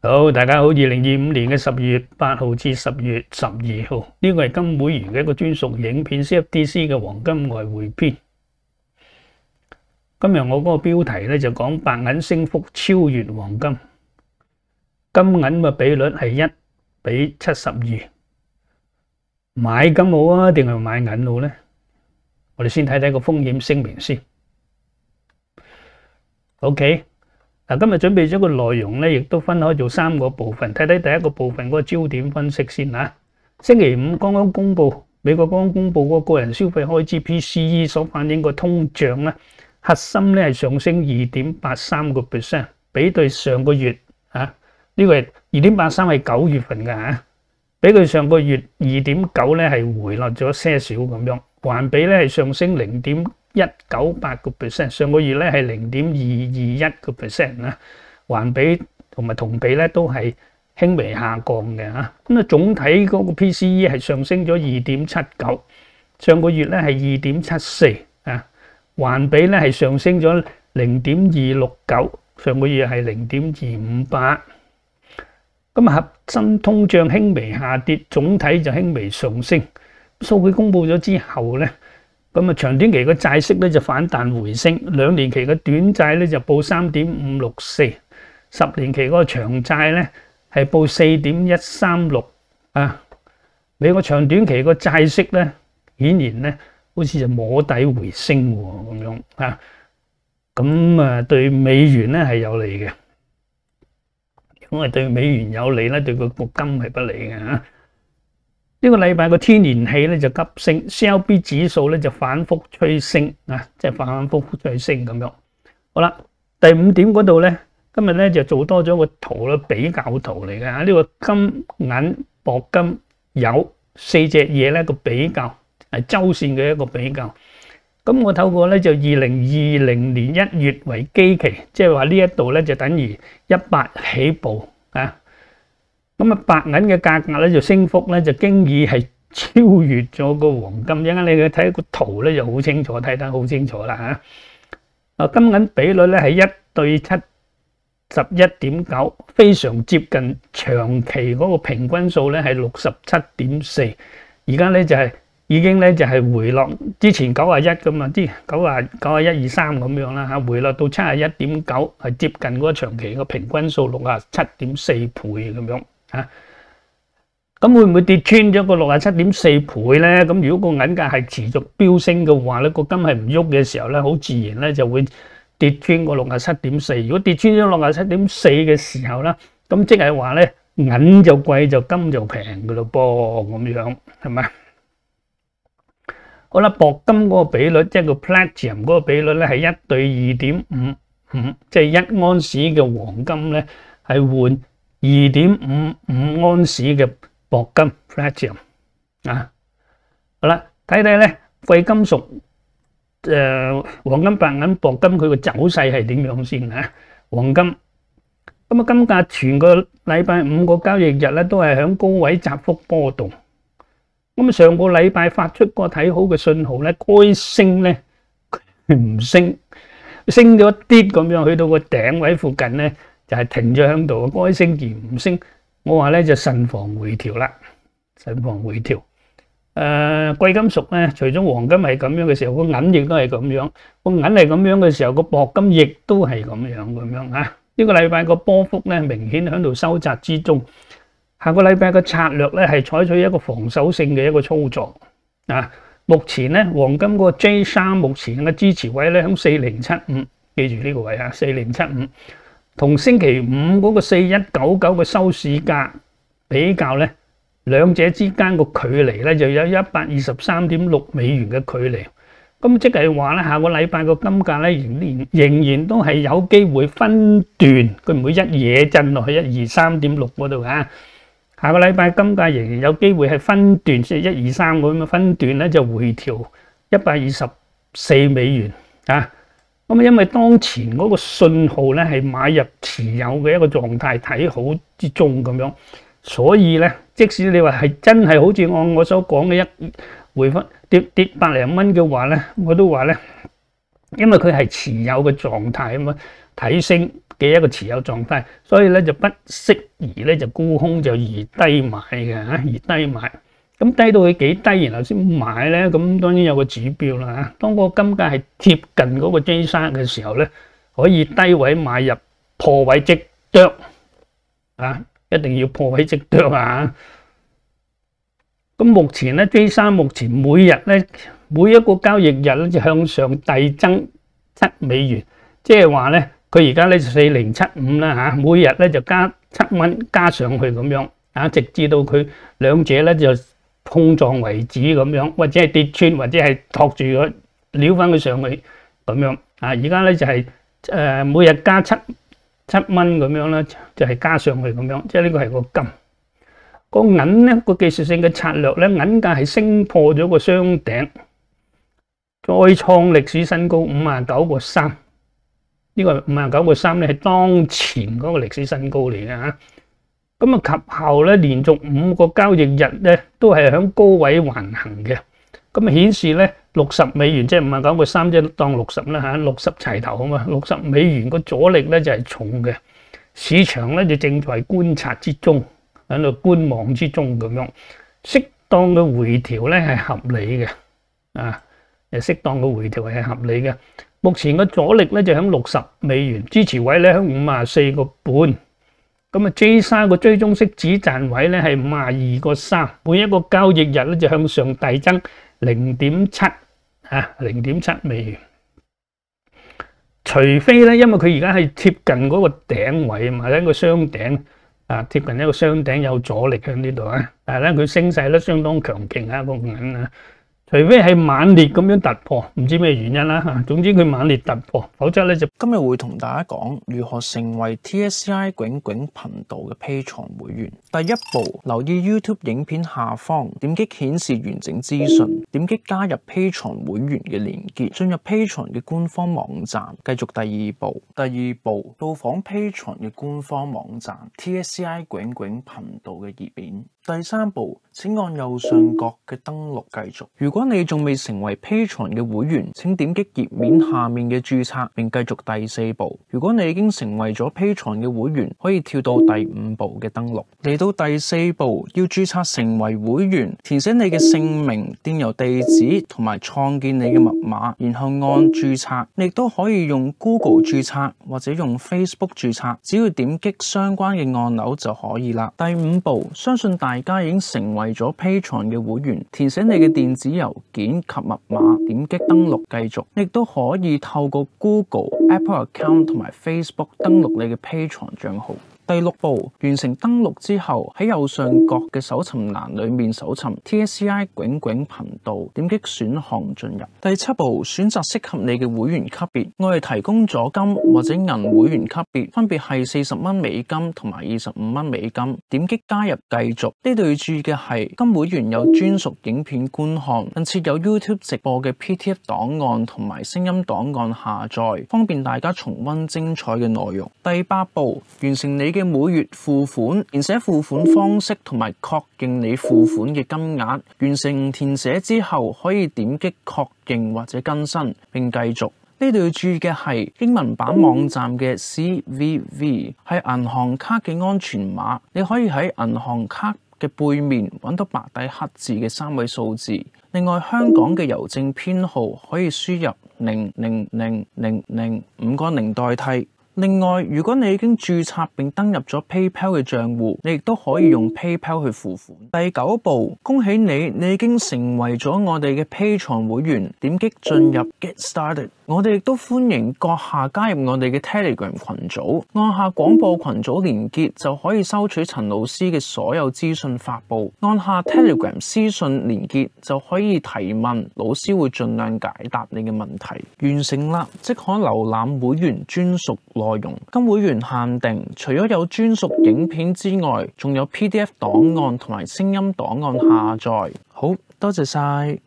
好，大家好，2025年嘅10月8號至10月12號，呢個係金會員嘅一個專屬影片 CFTC 嘅黃金外匯篇。今日我嗰個標題咧就講白銀升幅超越黃金，金銀嘅比率係1比72，買金好啊定係買銀好咧？我哋先睇睇個風險聲明先。OK。嗱，今日準備咗個內容咧，亦都分開做3個部分。睇睇第一個部分嗰個焦點分析先嚇。星期五剛剛公布，美國剛剛公布嗰個個人消費開支 PCE 所反映個通脹咧，核心咧係上升2.83%，比對上個月呢個係2.83係9月份嘅嚇，比佢上個月2.9咧係回落咗些少咁樣，環比咧係上升0.198%，上個月咧係0.221%啊，環比同埋同比咧都係輕微下降嘅嚇。咁啊，總體嗰個 PCE 係上升咗2.79，上個月咧係2.74啊，環比咧係上升咗0.269，上個月係0.258。咁核心通脹輕微下跌，總體就輕微上升。數據公布咗之後咧，咁啊，長短期個債息咧就反彈回升，2年期嘅短債咧就報3.564，10年期嗰個長債咧係報4.136啊。美國長短期個債息咧，顯然咧好似就摸底回升喎咁樣啊。咁啊，對美元咧係有利嘅，因為對美元有利咧，對個金係不利嘅嚇。呢個禮拜個天然氣咧就急升 ，CLP 指數咧就反覆趨升啊，即係反反覆覆趨升咁樣。好啦，第5點嗰度咧，今日咧就做多咗個圖啦，比較圖嚟嘅嚇。呢個金銀鉑金鈾4隻嘢咧個比較係周線嘅一個比較。咁我透過咧就2020年1月為基期，即係話呢一度咧就等於100起步啊。咁啊，白銀嘅價格咧就升幅咧就經已係超越咗個黃金。一陣間你去睇個圖咧就好清楚，睇得好清楚啦嚇。啊，金銀比率咧係1對71.9，非常接近長期嗰個平均數咧係67.4。而家咧就係已經咧就係回落，之前91咁啊，啲91、23咁樣啦嚇，回落到71.9，係接近嗰個長期個平均數67.4倍咁樣。咁會唔會跌穿咗個67.4倍咧？咁如果個銀價係持續飆升嘅話咧，個金係唔喐嘅時候咧，好自然咧就會跌穿個67.4。如果跌穿咗67.4嘅時候咧，咁即係話咧銀就貴就金就平噶咯噃，咁樣係咪？好啦，鉑金嗰個比率即係個 platinum 嗰個比率咧係1對2.55，即係1安士嘅黃金咧係換2.55安士嘅鉑金 platinum 啊。好啦，睇睇咧貴金屬黃金、白銀、鉑金佢個走勢係點樣先啊？黃金咁啊，金價全個禮拜5個交易日咧都係響高位窄幅波動。咁啊，上個禮拜發出個睇好嘅信號咧，該升咧唔升，升咗啲咁樣，去到個頂位附近咧就係停咗喺度，該升而唔升。我話咧就慎防回調啦，慎防回調。貴金屬咧，除咗黃金係咁樣嘅時候，個銀亦都係咁樣。個銀係咁樣嘅時候，個鉑金亦都係咁樣啊。呢個禮拜個波幅咧明顯喺度收窄之中。下個禮拜嘅策略咧係採取一個防守性嘅一個操作啊。目前咧黃金個 J3 目前嘅支持位咧喺4075，記住呢個位啊，4075。同星期五嗰個4199嘅收市價比較咧，兩者之間個距離咧就有123.6美元嘅距離。咁即係話咧，下個禮拜個金價咧仍然都係有機會分段，佢唔會一嘢震落去123.6嗰度啊。下個禮拜金價仍然有機會係分段，即係123咁樣分段咧就回調124美元啊。咁因為當前嗰個信號咧係買入持有嘅一個狀態，睇好之中咁樣，所以咧即使你話係真係好似按我所講嘅一回翻跌百零蚊嘅話咧，我都話咧因為佢係持有嘅狀態啊嘛，睇升嘅一個持有狀態，所以咧就不適宜咧就沽空就宜低買嘅嚇，宜低買。咁低到佢幾低，然後先買咧，咁當然有個指標啦嚇。當個金價係貼近嗰個 J3嘅時候咧，可以低位買入，破位即剁啊！一定要破位即剁啊！咁目前咧 J3 目前每日咧每一個交易日咧就向上遞增$7，即係話咧佢而家咧4075啦嚇，每日咧就加$7加上去咁樣啊，直至到佢兩者咧就碰撞為止咁樣，或者係跌穿，或者係托住佢撩翻佢上去咁樣啊！而家咧就係每日加7蚊咁樣啦，就係加上去咁樣，即係呢個係個金。個銀咧個技術性嘅策略咧，銀價係升破咗個雙頂，再創歷史新高59.3。呢個59.3咧係當前嗰個歷史新高嚟嘅嚇。咁啊及後咧連續5個交易日咧都係喺高位橫行嘅。咁啊顯示咧$60，即係59.3，即係當60啦嚇，60齊頭啊嘛。$60個阻力咧就係重嘅，市場咧就正在觀察之中，喺度觀望之中咁樣，適當嘅回調咧係合理嘅啊，適當嘅回調係合理嘅。目前嘅阻力咧就喺$60，支持位咧喺54.5。咁啊 J3 個追蹤式止賺位咧係52.3，每一個交易日咧就向上遞增0.7啊，$0.7。除非咧，因為佢而家係貼近嗰個頂位啊嘛，喺個雙頂啊，貼近一個雙頂有阻力喺呢度啊，但係咧佢升勢咧相當強勁啊個銀啊。除非係猛烈咁樣突破，唔知咩原因啦嚇。總之佢猛烈突破，否則咧就今日會同大家講如何成為 TSCI 囧囧頻道嘅 Patreon 會員。第一步，留意 YouTube 影片下方，點擊顯示完整資訊，點擊加入 Patreon 會員嘅連結，進入 Patreon 嘅官方網站。繼續第二步，到訪 Patreon 嘅官方網站 TSCI 囧囧頻道嘅頁面。第三步，請按右上角嘅登錄繼續。如果你仲未成為 Patreon 嘅會員，請點擊頁面下面嘅註冊並繼續第四步。如果你已經成為咗 Patreon 嘅會員，可以跳到第5步嘅登錄。嚟到第4步，要註冊成為會員，填寫你嘅姓名、電郵地址同埋創建你嘅密碼，然後按註冊。你亦都可以用 Google 註冊或者用 Facebook 註冊，只要點擊相關嘅按鈕就可以啦。第5步，相信大家已經成為咗 Patreon 嘅會員，填寫你嘅電子郵件及密碼，點擊登錄繼續。你亦都可以透過 Google、Apple Account 同埋 Facebook 登錄你嘅 Patreon 賬號。第6步，完成登錄之後，喺右上角嘅搜尋欄裏面搜尋 TSCI 囧囧頻道，點擊選項進入。第7步，選擇適合你嘅會員級別，我哋提供咗金或者銀會員級別，分別係$40同埋$25，點擊加入繼續。呢度要注意嘅係，金會員有專屬影片觀看，並設有 YouTube 直播嘅 PDF 檔案同埋聲音檔案下載，方便大家重溫精彩嘅內容。第8步，完成你嘅每月付款，填寫付款方式同埋確認你付款嘅金額。完成填寫之後，可以點擊確認或者更新並繼續。呢度要注意嘅係，英文版網站嘅 CVV 係銀行卡嘅安全碼，你可以喺銀行卡嘅背面揾到白底黑字嘅3位數字。另外，香港嘅郵政編號可以輸入0000005個0代替。另外，如果你已經註冊並登入咗 PayPal 嘅賬戶，你亦都可以用 PayPal 去付款。第9步，恭喜你，你已經成為咗我哋嘅 Patreon 會員，點擊進入 Get Started。我哋亦都歡迎閣下加入我哋嘅 Telegram 群組，按下廣播群組連結就可以收取陳老師嘅所有資訊發布。按下 Telegram 私信連結就可以提問，老師會盡量解答你嘅問題。完成啦，即可瀏覽會員專屬內容。今會員限定，除咗有專屬影片之外，仲有 PDF 檔案同埋聲音檔案下載。好，多謝晒。